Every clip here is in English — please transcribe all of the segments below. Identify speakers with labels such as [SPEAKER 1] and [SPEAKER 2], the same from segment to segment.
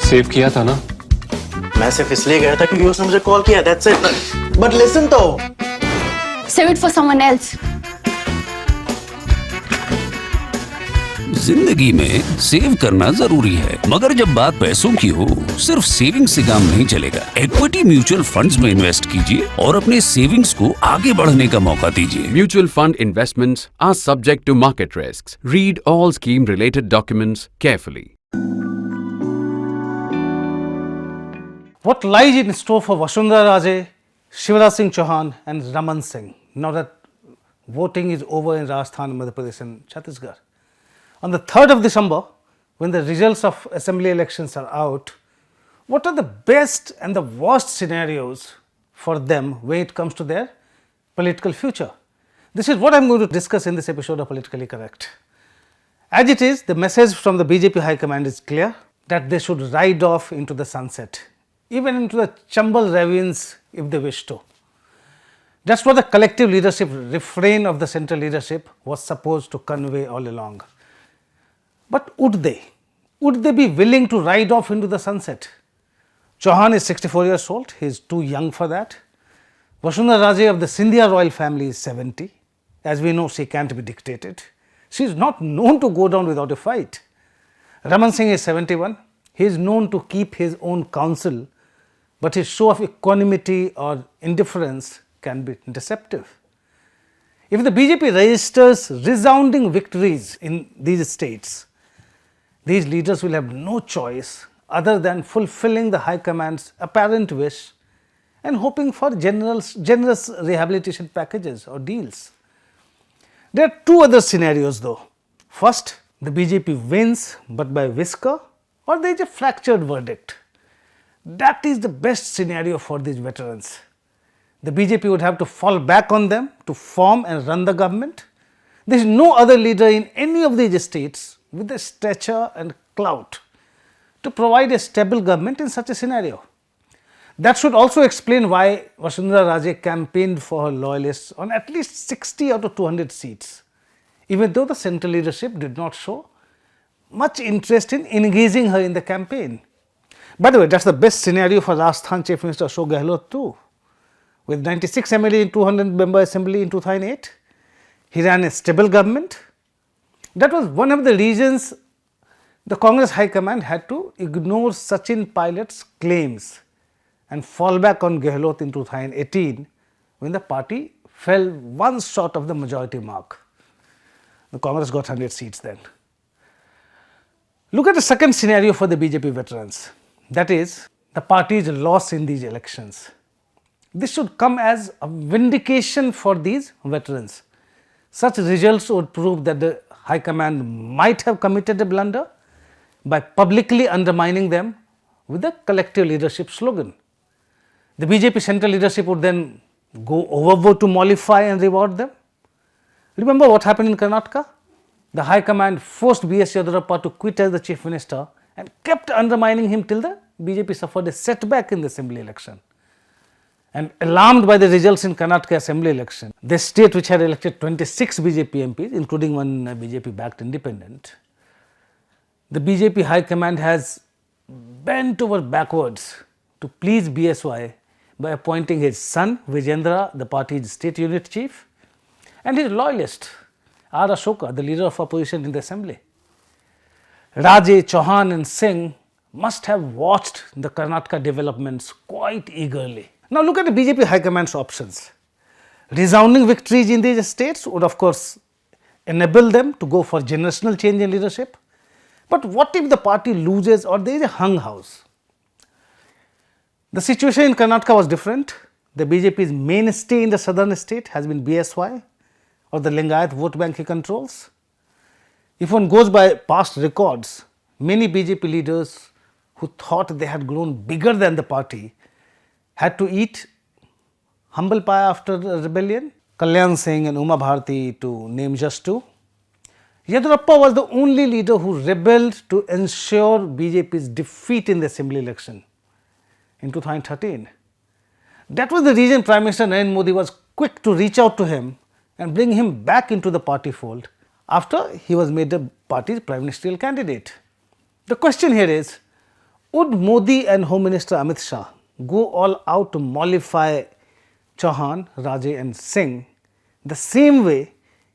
[SPEAKER 1] Save किया था ना?
[SPEAKER 2] मैं सिर्फ इसलिए गया था क्योंकि उसने मुझे कॉल किया, that's it. But listen तो.
[SPEAKER 3] Save it for someone else.
[SPEAKER 4] जिंदगी में सेव करना जरूरी है, मगर जब बात पैसों की हो, सिर्फ सेविंग से काम नहीं चलेगा। इक्विटी म्यूचुअल फंड्स में इन्वेस्ट कीजिए और अपने सेविंग्स को आगे बढ़ने का मौका दीजिए।
[SPEAKER 5] Mutual fund investments are subject to market risks. Read all scheme-related documents carefully.
[SPEAKER 6] What lies in store for Vasundhara Raje, Shivraj Singh Chouhan and Raman Singh now that voting is over in Rajasthan, Madhya Pradesh and Chhattisgarh? On the 3rd of December, when the results of assembly elections are out, what are the best and the worst scenarios for them when it comes to their political future? This is what I am going to discuss in this episode of Politically Correct. As it is, the message from the BJP High Command is clear that they should ride off into the sunset, even into the Chambal ravines if they wish to. That's what the collective leadership refrain of the central leadership was supposed to convey all along. But would they? Would they be willing to ride off into the sunset? Chouhan is 64 years old, he is too young for that. Vasundhara Raje of the Scindia royal family is 70. As we know, she can't be dictated. She is not known to go down without a fight. Raman Singh is 71. He is known to keep his own counsel, but his show of equanimity or indifference can be deceptive. If the BJP registers resounding victories in these states, these leaders will have no choice other than fulfilling the High Command's apparent wish and hoping for generous rehabilitation packages or deals. There are two other scenarios though. First, the BJP wins but by whisker, or there is a fractured verdict. That is the best scenario for these veterans. The BJP would have to fall back on them to form and run the government. There is no other leader in any of these states with the stature and clout to provide a stable government in such a scenario. That should also explain why Vasundhara Raje campaigned for her loyalists on at least 60 out of 200 seats, even though the central leadership did not show much interest in engaging her in the campaign. By the way, that's the best scenario for Rajasthan Chief Minister Ashok Gehlot too. With 96 MLA in 200 member assembly in 2008, he ran a stable government. That was one of the reasons the Congress High Command had to ignore Sachin Pilot's claims and fall back on Gehlot in 2018 when the party fell one short of the majority mark. The Congress got 100 seats then. Look at the second scenario for the BJP veterans, that is the party's loss in these elections. This should come as a vindication for these veterans. Such results would prove that the High Command might have committed a blunder by publicly undermining them with the collective leadership slogan. The BJP central leadership would then go overboard to mollify and reward them. Remember what happened in Karnataka? The High Command forced B.S. Yediyurappa to quit as the Chief Minister and kept undermining him till the BJP suffered a setback in the assembly election. And alarmed by the results in Karnataka assembly election, the state which had elected 26 BJP MPs, including one BJP-backed independent, the BJP High Command has bent over backwards to please BSY by appointing his son Vijendra, the party's state unit chief, and his loyalist R. Ashoka, the leader of opposition in the assembly. Raje, Chouhan and Singh must have watched the Karnataka developments quite eagerly. Now look at the BJP High Command's options. Resounding victories in these states would of course enable them to go for generational change in leadership. But what if the party loses or there is a hung house? The situation in Karnataka was different. The BJP's mainstay in the southern state has been BSY or the Lingayat vote bank he controls. If one goes by past records, many BJP leaders who thought they had grown bigger than the party had to eat humble pie after the rebellion. Kalyan Singh and Uma Bharti, to name just two. Yediyurappa was the only leader who rebelled to ensure BJP's defeat in the assembly election in 2013. That was the reason Prime Minister Narendra Modi was quick to reach out to him and bring him back into the party fold after he was made the party's prime ministerial candidate. The question here is, Would Modi and Home Minister Amit Shah go all out to mollify Chouhan, Raje and Singh the same way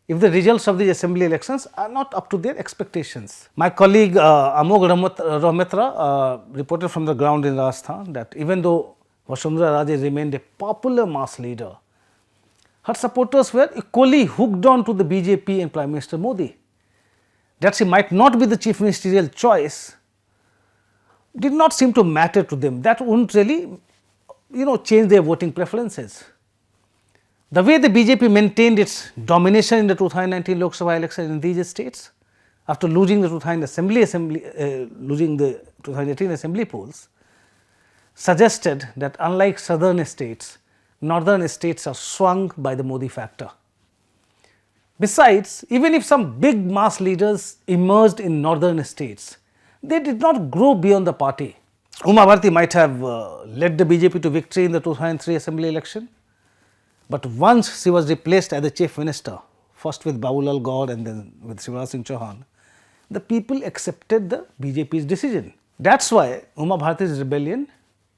[SPEAKER 6] if the results of the assembly elections are not up to their expectations? My colleague Amog Rohmitra reported from the ground in Rajasthan that even though Vasundhara Raje remained a popular mass leader, her supporters were equally hooked on to the BJP and Prime Minister Modi. That she might not be the chief ministerial choice did not seem to matter to them. That wouldn't really, change their voting preferences. The way the BJP maintained its domination in the 2019 Lok Sabha election in these states, after losing the 2018 assembly polls, suggested that unlike southern states, northern states are swung by the Modi factor. Besides, even if some big mass leaders emerged in northern states, they did not grow beyond the party. Uma Bharti might have led the BJP to victory in the 2003 assembly election, but once she was replaced as the chief minister, first with Babulal Gaur and then with Shivraj Chouhan, the people accepted the BJP's decision. That's why Uma Bharti's rebellion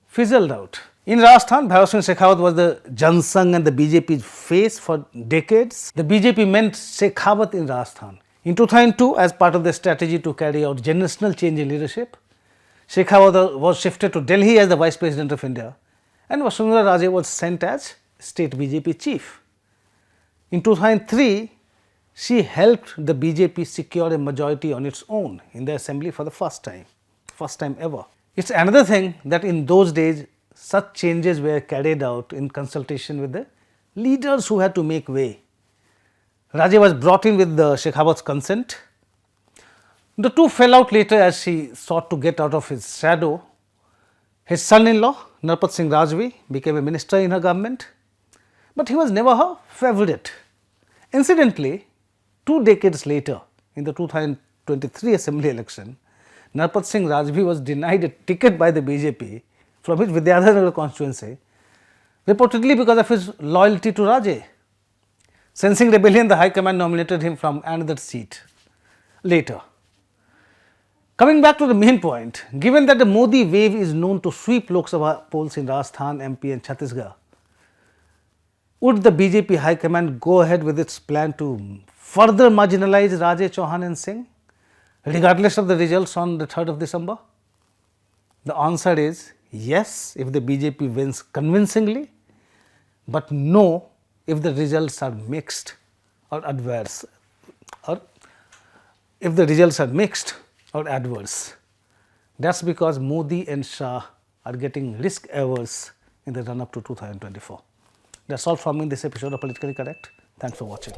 [SPEAKER 6] fizzled out. In Rajasthan, Bharat Singh Shekhawat was the Jansangh and the BJP's face for decades. The BJP meant Shekhawat in Rajasthan. In 2002, as part of the strategy to carry out generational change in leadership, Shekhawat was shifted to Delhi as the Vice President of India and Vasundhara Raje was sent as state BJP chief. In 2003, she helped the BJP secure a majority on its own in the assembly for the first time ever. It's another thing that in those days, such changes were carried out in consultation with the leaders who had to make way. Raje was brought in with the Shekhawat's consent. The two fell out later as she sought to get out of his shadow. His son-in-law, Narpat Singh Rajvi, became a minister in her government, but he was never her favourite. Incidentally, 2 decades later, in the 2023 assembly election, Narpat Singh Rajvi was denied a ticket by the BJP from his Vidyadhar constituency, reportedly because of his loyalty to Raje. Sensing rebellion, the High Command nominated him from another seat later. Coming back to the main point, given that the Modi wave is known to sweep Lok Sabha polls in Rajasthan, MP and Chhattisgarh, would the BJP High Command go ahead with its plan to further marginalize Raje, Chouhan and Singh, regardless of the results on the 3rd of December? The answer is yes, if the BJP wins convincingly, but no, if the results are mixed or adverse, or if the results are mixed or adverse. That's because Modi and Shah are getting risk averse in the run up to 2024. That's all from me in this episode of Politically Correct. Thanks for watching.